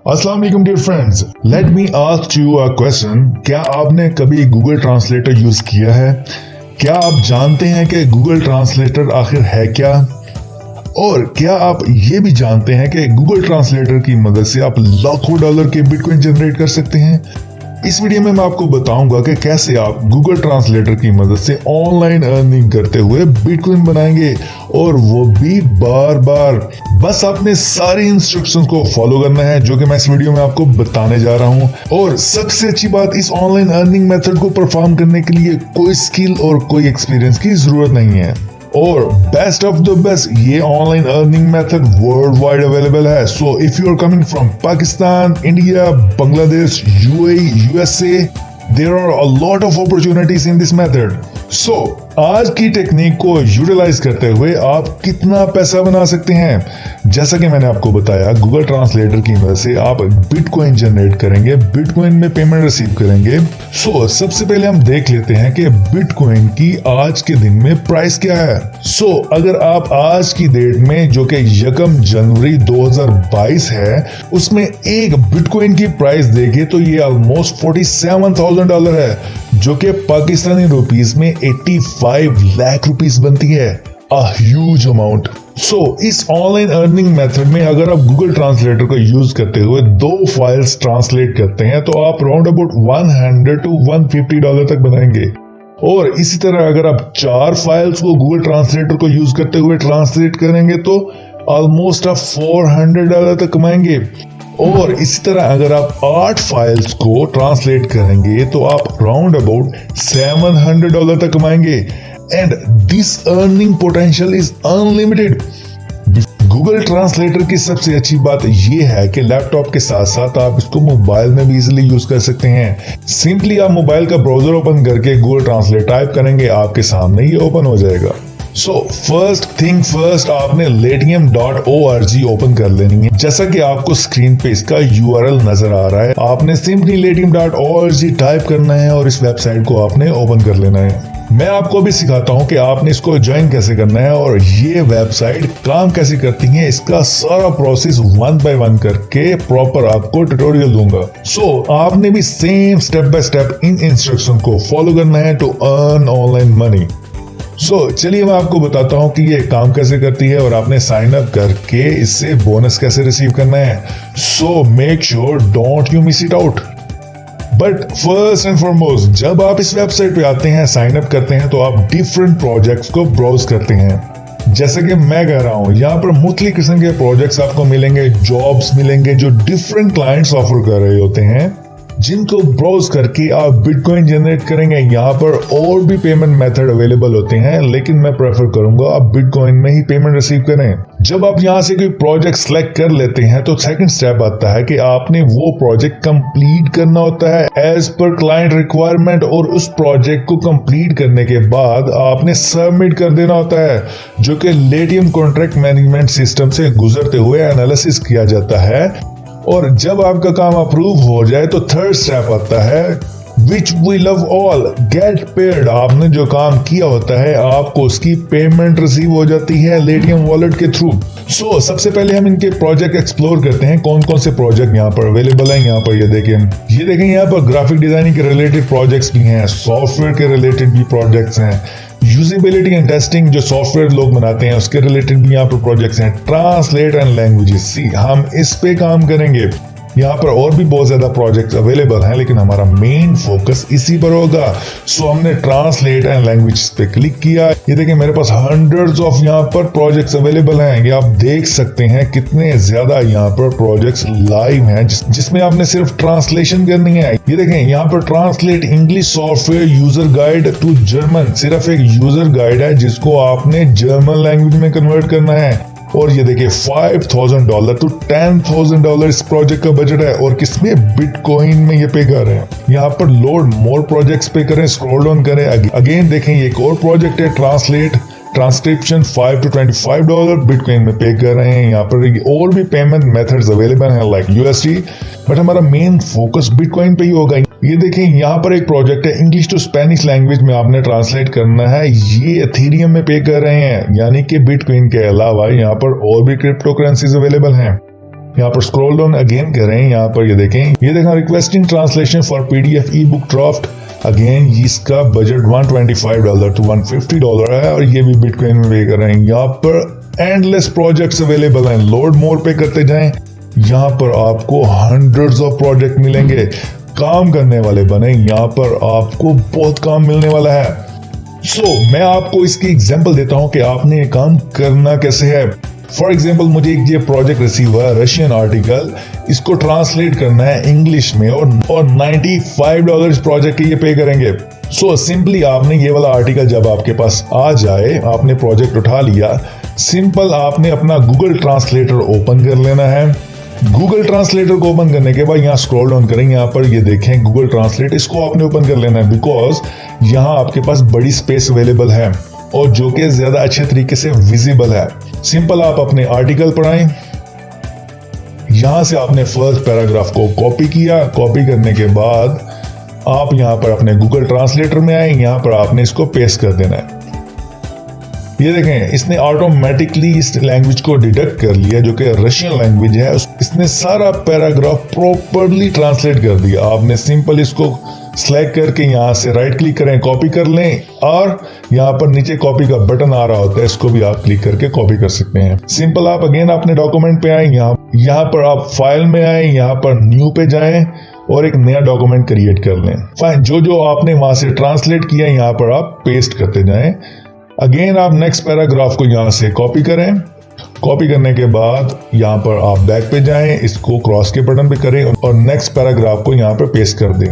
अस्सलाम वालेकुम dear friends, let me ask you a question. क्या आपने कभी गूगल ट्रांसलेटर यूज किया है? क्या आप जानते हैं कि गूगल ट्रांसलेटर आखिर है क्या? और क्या आप ये भी जानते हैं कि गूगल ट्रांसलेटर की मदद से आप लाखों डॉलर के बिटकॉइन जनरेट कर सकते हैं? इस वीडियो में मैं आपको बताऊंगा कि कैसे आप गूगल ट्रांसलेटर की मदद से ऑनलाइन अर्निंग करते हुए बिटकॉइन बनाएंगे, और वो भी बार बार। बस आपने सारी इंस्ट्रक्शंस को फॉलो करना है जो कि मैं इस वीडियो में आपको बताने जा रहा हूं। और सबसे अच्छी बात, इस ऑनलाइन अर्निंग मेथड को परफॉर्म करने के लिए कोई स्किल और कोई एक्सपीरियंस की जरूरत नहीं है। और बेस्ट ऑफ द बेस्ट, ये online earning method world wide available है। So if you are coming from Pakistan, India, Bangladesh, UAE, USA, there are a lot of opportunities in this method. So, आज की टेक्निक को यूटिलाइज करते हुए आप कितना पैसा बना सकते हैं? जैसा कि मैंने आपको बताया, गूगल ट्रांसलेटर की मदद से आप बिटकॉइन जनरेट करेंगे, बिटकॉइन में पेमेंट रिसीव करेंगे। सबसे पहले हम देख लेते हैं कि बिटकॉइन की आज के दिन में प्राइस क्या है। अगर आप आज की डेट में, जो कि 1 जनवरी 2022 है, उसमें एक बिटकॉइन की प्राइस देखें तो ये ऑलमोस्ट $47,000 है, जो कि पाकिस्तानी रुपीस में 85 लाख रुपीस बनती है। A huge amount. इस ऑनलाइन अर्निंग मेथड में अगर आप गूगल ट्रांसलेटर को यूज करते हुए 2 फाइल्स ट्रांसलेट करते हैं तो आप राउंड अबाउट $100 to $150 तक बनाएंगे। और इसी तरह अगर आप 4 फाइल्स को गूगल ट्रांसलेटर को यूज करते हुए ट्रांसलेट करेंगे तो ऑलमोस्ट आप $400 तक कमाएंगे। और इसी तरह अगर आप 8 फाइल्स को ट्रांसलेट करेंगे तो आप राउंड अबाउट $700 तक कमाएंगे। And this earning potential is unlimited. Google translator की सबसे अच्छी बात यह है कि लैपटॉप के साथ साथ आप इसको मोबाइल में भी इजीली यूज कर सकते हैं। सिंपली आप मोबाइल का ब्राउजर ओपन करके गूगल ट्रांसलेट टाइप करेंगे, आपके सामने ये ओपन हो जाएगा। फर्स्ट थिंग फर्स्ट, आपने latium.org ओपन कर लेनी है। जैसा कि आपको स्क्रीन पे इसका URL नजर आ रहा है, आपने सिंपली latium.org टाइप करना है और इस वेबसाइट को आपने ओपन कर लेना है। मैं आपको भी सिखाता हूं कि आपने इसको ज्वाइन कैसे करना है और ये वेबसाइट काम कैसे करती है। इसका सारा प्रोसेस 1 by 1 करके प्रॉपर आपको ट्यूटोरियल दूंगा। आपने भी same step by step in instruction को फॉलो करना है टू अर्न ऑनलाइन मनी। चलिए मैं आपको बताता हूं कि ये काम कैसे करती है और आपने साइन अप करके इससे बोनस कैसे रिसीव करना है। Make sure don't you miss it out. But first and foremost, जब आप इस वेबसाइट पे आते हैं, साइन अप करते हैं, तो आप डिफरेंट प्रोजेक्ट्स को ब्राउज करते हैं। जैसे कि मैं कह रहा हूं, यहाँ पर मुख्तलिफ किस्म के प्रोजेक्ट्स आपको मिलेंगे, जॉब्स मिलेंगे जो डिफरेंट क्लाइंट्स ऑफर कर रहे होते हैं, जिनको ब्राउज करके आप बिटकॉइन जनरेट करेंगे। यहाँ पर और भी पेमेंट मेथड अवेलेबल होते हैं, लेकिन मैं प्रेफर करूंगा आप बिटकॉइन में ही पेमेंट रिसीव करें। जब आप यहाँ से कोई प्रोजेक्ट सेलेक्ट कर लेते हैं तो सेकंड स्टेप आता है कि आपने वो प्रोजेक्ट कंप्लीट करना होता है एज पर क्लाइंट रिक्वायरमेंट, और उस प्रोजेक्ट को कंप्लीट करने के बाद आपने सबमिट कर देना होता है, जो कि Latium कॉन्ट्रैक्ट मैनेजमेंट सिस्टम से गुजरते हुए एनालिसिस किया जाता है। और जब आपका काम अप्रूव हो जाए तो थर्ड स्टेप आता है, which we love all, get paid. आपने जो काम किया होता है आपको उसकी पेमेंट रिसीव हो जाती है Latium वॉलेट के थ्रू। सबसे पहले हम इनके प्रोजेक्ट एक्सप्लोर करते हैं, कौन कौन से प्रोजेक्ट यहाँ पर अवेलेबल हैं। यहाँ पर ये देखें यहाँ पर ग्राफिक डिजाइनिंग के रिलेटेड प्रोजेक्ट्स भी हैं, सॉफ्टवेयर के रिलेटेड भी प्रोजेक्ट्स हैं, यूजेबिलिटी एंड टेस्टिंग जो सॉफ्टवेयर लोग बनाते हैं उसके रिलेटेड भी यहाँ पर प्रोजेक्ट्स हैं, ट्रांसलेट एंड लैंग्वेजेस, हम इस पे काम करेंगे। यहाँ पर और भी बहुत ज्यादा प्रोजेक्ट्स अवेलेबल हैं, लेकिन हमारा मेन फोकस इसी पर होगा। हमने ट्रांसलेट एंड लैंग्वेज पे क्लिक किया। ये देखिए मेरे पास हंड्रेड्स ऑफ यहाँ पर प्रोजेक्ट्स अवेलेबल हैं। ये आप देख सकते हैं कितने ज्यादा यहाँ पर प्रोजेक्ट्स लाइव हैं, जिसमें आपने सिर्फ ट्रांसलेशन करनी है। ये देखें यहाँ पर translate English software user guide to German, सिर्फ एक यूजर गाइड है जिसको आपने जर्मन लैंग्वेज में कन्वर्ट करना है। और ये देखिए $5,000 to $10,000 इस प्रोजेक्ट का बजट है, और किसमें? बिटकॉइन में ये पे कर रहे हैं। यहाँ पर लोड मोर प्रोजेक्ट्स पे करें, स्क्रॉल डाउन करें, अगेन देखें ये एक और प्रोजेक्ट है, ट्रांसलेट ट्रांसक्रिप्शन $5 to $25 बिटकॉइन में पे कर रहे हैं। यहाँ पर और भी पेमेंट मेथड्स अवेलेबल हैं लाइक USD, बट हमारा मेन फोकस बिटकॉइन पे ही होगा। ये देखें यहाँ पर एक प्रोजेक्ट है, इंग्लिश टू स्पेनिश लैंग्वेज में आपने ट्रांसलेट करना है। ये एथेरियम में पे कर रहे हैं, यानी कि बिटकॉइन के अलावा यहाँ पर और भी क्रिप्टो करेंसीज अवेलेबल हैं। यहाँ पर स्क्रॉल डाउन अगेन करें, यहाँ पर ये देखें requesting translation for PDF E book draft. Again इसका बजट $125 to $150 है और ये भी बिटकॉइन में पे कर रहे हैं। यहाँ पर एंडलेस प्रोजेक्ट्स अवेलेबल हैं, लोड मोर पे करते जाएं। यहाँ पर आपको हंड्रेड्स ऑफ प्रोजेक्ट मिलेंगे, काम करने वाले बने, यहाँ पर आपको बहुत काम मिलने वाला है। मैं आपको इसकी एग्जांपल देता हूं कि आपने ये काम करना कैसे है। फॉर एग्जांपल मुझे एक ये प्रोजेक्ट रिसीव हुआ है, रशियन आर्टिकल, इसको ट्रांसलेट करना है इंग्लिश में और $95 इस प्रोजेक्ट के ये पे करेंगे। सिंपली आपने ये वाला आर्टिकल जब आपके पास आ जाए, आपने प्रोजेक्ट उठा लिया, सिंपल आपने अपना गूगल ट्रांसलेटर ओपन कर लेना है। गूगल ट्रांसलेटर को ओपन करने के बाद यहाँ स्क्रॉल डाउन करेंगे, यहाँ पर ये देखें गूगल ट्रांसलेट, इसको आपने ओपन कर लेना है बिकॉज यहाँ आपके पास बड़ी स्पेस अवेलेबल है और जो कि ज्यादा अच्छे तरीके से विजिबल है। सिंपल आप अपने आर्टिकल पढ़ाएं, यहां से आपने फर्स्ट पैराग्राफ को कॉपी किया, कॉपी करने के बाद आप यहां पर अपने गूगल ट्रांसलेटर में आए, यहां पर आपने इसको पेस्ट कर देना है। ये देखें इसने ऑटोमेटिकली इस लैंग्वेज को डिटेक्ट कर लिया जो कि रशियन लैंग्वेज है। इसने सारा पैराग्राफ प्रॉपर्ली ट्रांसलेट कर दिया। आपने सिंपल इसको सेलेक्ट करके यहाँ से राइट क्लिक करें, कॉपी कर लें और यहाँ पर नीचे कॉपी का बटन आ रहा होता है, इसको भी आप क्लिक करके कॉपी कर सकते हैं। सिंपल आप अगेन अपने डॉक्यूमेंट पे आए, यहाँ पर आप फाइल में आए, यहाँ पर न्यू पे जाएं और एक नया डॉक्यूमेंट क्रिएट कर लें। फाइन, जो आपने वहां से ट्रांसलेट किया यहाँ पर आप पेस्ट करते जाएं। अगेन आप नेक्स्ट पैराग्राफ को यहाँ से कॉपी करें, कॉपी करने के बाद यहाँ पर आप बैक पे जाएं, इसको क्रॉस के बटन पे करें और नेक्स्ट पैराग्राफ को यहाँ पर पेस्ट कर दें।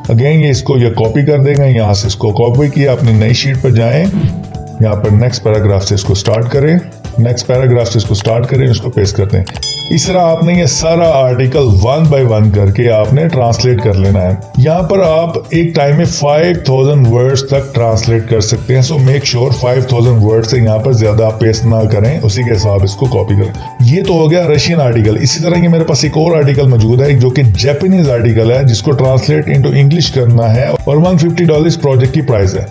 अगेन ये कॉपी कर देंगे, यहाँ से इसको कॉपी किया, अपनी नई शीट पर जाएं, यहाँ पर नेक्स्ट पैराग्राफ से इसको स्टार्ट करें, नेक्स्ट पैराग्राफ से इसको स्टार्ट करें, इसको पेस्ट करते हैं। इस तरह आपने ये सारा आर्टिकल 1 by 1 करके आपने ट्रांसलेट कर लेना है। यहाँ पर आप एक टाइम में 5000 वर्ड्स तक ट्रांसलेट कर सकते हैं। सो मेक श्योर 5000 वर्ड्स से यहाँ पर ज्यादा आप पेस्ट ना करें, उसी के हिसाब इसको कॉपी करें। ये तो हो गया रशियन आर्टिकल। इसी तरह की मेरे पास एक और आर्टिकल मौजूद है जो कि जापानीज आर्टिकल है, जिसको ट्रांसलेट इनटू इंग्लिश करना है और $150 प्रोजेक्ट की प्राइस है।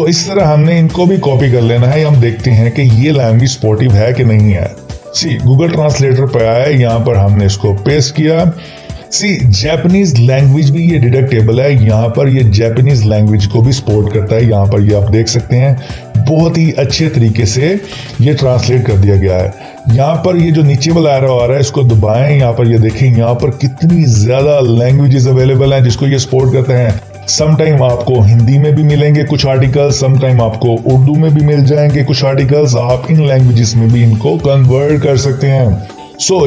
इस तरह हमने इनको भी कॉपी कर लेना है। हम देखते हैं कि ये लैंग्वेज सपोर्टिव है कि नहीं है। गूगल ट्रांसलेटर पे आया, यहाँ पर हमने इसको पेस्ट किया। जापानीज लैंग्वेज भी ये डिटेक्टेबल है, यहाँ पर ये जापानीज लैंग्वेज को भी सपोर्ट करता है। यहाँ पर ये आप देख सकते हैं बहुत ही अच्छे तरीके से ये ट्रांसलेट कर दिया गया है। यहाँ पर ये जो नीचे वाला एरो आ रहा है इसको दबाएं, यहाँ पर ये देखें यहाँ पर कितनी ज्यादा लैंग्वेजेस अवेलेबल हैं जिसको ये सपोर्ट करते हैं। समटाइम आपको हिंदी में भी मिलेंगे कुछ आर्टिकल्स, समटाइम आपको उर्दू में भी मिल जाएंगे कुछ आर्टिकल्स। आप इन लैंग्वेजेस में भी इनको कन्वर्ट कर सकते हैं।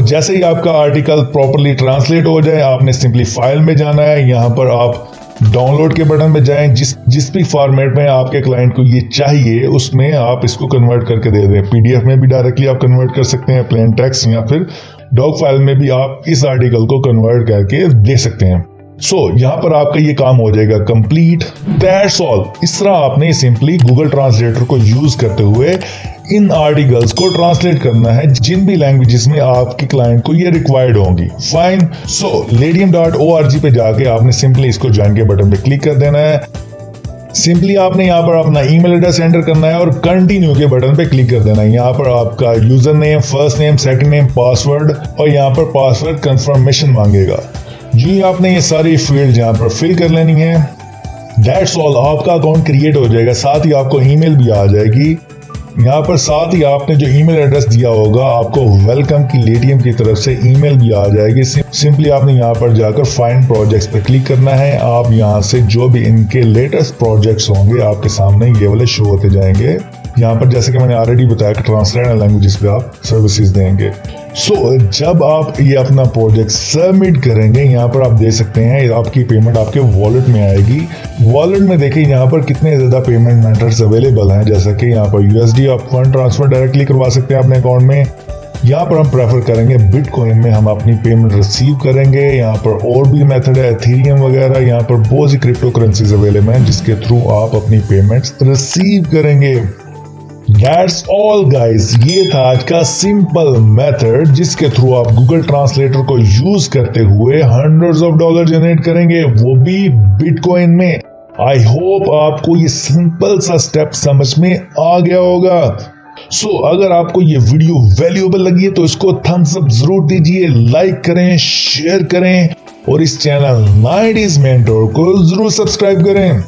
जैसे ही आपका आर्टिकल प्रॉपर्ली ट्रांसलेट हो जाए, आपने सिंपली फाइल में जाना है, यहाँ पर आप डाउनलोड के बटन पे जाएं। जिस भी फॉर्मेट में आपके क्लाइंट को ये चाहिए उसमें आप इसको कन्वर्ट करके दे दें। PDF में भी डायरेक्टली आप कन्वर्ट कर सकते हैं, प्लेन टेक्स्ट, या फिर डॉक फाइल में भी आप इस आर्टिकल को कन्वर्ट करके दे सकते हैं। यहाँ पर आपका ये काम हो जाएगा कंप्लीट। That's all. इस तरह आपने सिंपली गूगल ट्रांसलेटर को यूज करते हुए इन आर्टिकल्स को ट्रांसलेट करना है जिन भी लैंग्वेजेस में आपके क्लाइंट को ये रिक्वायर्ड होंगी। फाइन। Ladium.org पे जाके आपने सिंपली इसको ज्वाइन के बटन पे क्लिक कर देना है। सिंपली आपने यहाँ पर अपना ईमेल एड्रेस एंटर करना है और कंटिन्यू के बटन पे क्लिक कर देना है। यहाँ पर आपका user name, first name, second name, password और यहाँ पर पासवर्ड कंफर्मेशन मांगेगा जी। आपने ये सारी फील्ड यहाँ पर फिल कर लेनी है। That's all. आपका अकाउंट क्रिएट हो जाएगा, साथ ही आपको ईमेल भी आ जाएगी। यहाँ पर साथ ही आपने जो ईमेल एड्रेस दिया होगा आपको वेलकम की Ladium की तरफ से ईमेल भी आ जाएगी। सिंपली आपने यहाँ पर जाकर फाइंड प्रोजेक्ट्स पे क्लिक करना है। आप यहाँ से जो भी इनके लेटेस्ट प्रोजेक्ट्स होंगे आपके सामने ये वाले शो होते जाएंगे। यहाँ पर जैसे कि मैंने ऑलरेडी बताया कि ट्रांसलेटेड लैंग्वेजेस पे आप सर्विसेज देंगे। जब आप ये अपना प्रोजेक्ट सबमिट करेंगे, यहाँ पर आप देख सकते हैं आपकी पेमेंट आपके वॉलेट में आएगी। वॉलेट में देखिए यहाँ पर कितने ज्यादा पेमेंट मेथड्स अवेलेबल हैं, जैसा कि यहाँ पर USD आप फंड ट्रांसफर डायरेक्टली करवा सकते हैं अपने अकाउंट में। यहाँ पर हम प्रेफर करेंगे बिटकॉइन में हम अपनी पेमेंट रिसीव करेंगे। यहाँ पर और भी मेथड है, एथेरियम वगैरह, यहाँ पर बहुत सी क्रिप्टो करेंसीज अवेलेबल हैं जिसके थ्रू आप अपनी पेमेंट्स रिसीव करेंगे। That's all guys। ये था आज का सिंपल मेथड जिसके थ्रू आप गूगल ट्रांसलेटर को यूज करते हुए hundreds of dollars जनरेट करेंगे, वो भी बिटकॉइन में। आई होप आपको ये सिंपल सा स्टेप समझ में आ गया होगा। अगर आपको ये वीडियो वैल्यूएबल लगी है तो इसको थम्स अप जरूर दीजिए, लाइक करें, शेयर करें और इस चैनल 90s मेंटोर को जरूर सब्सक्राइब करें।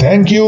Thank you.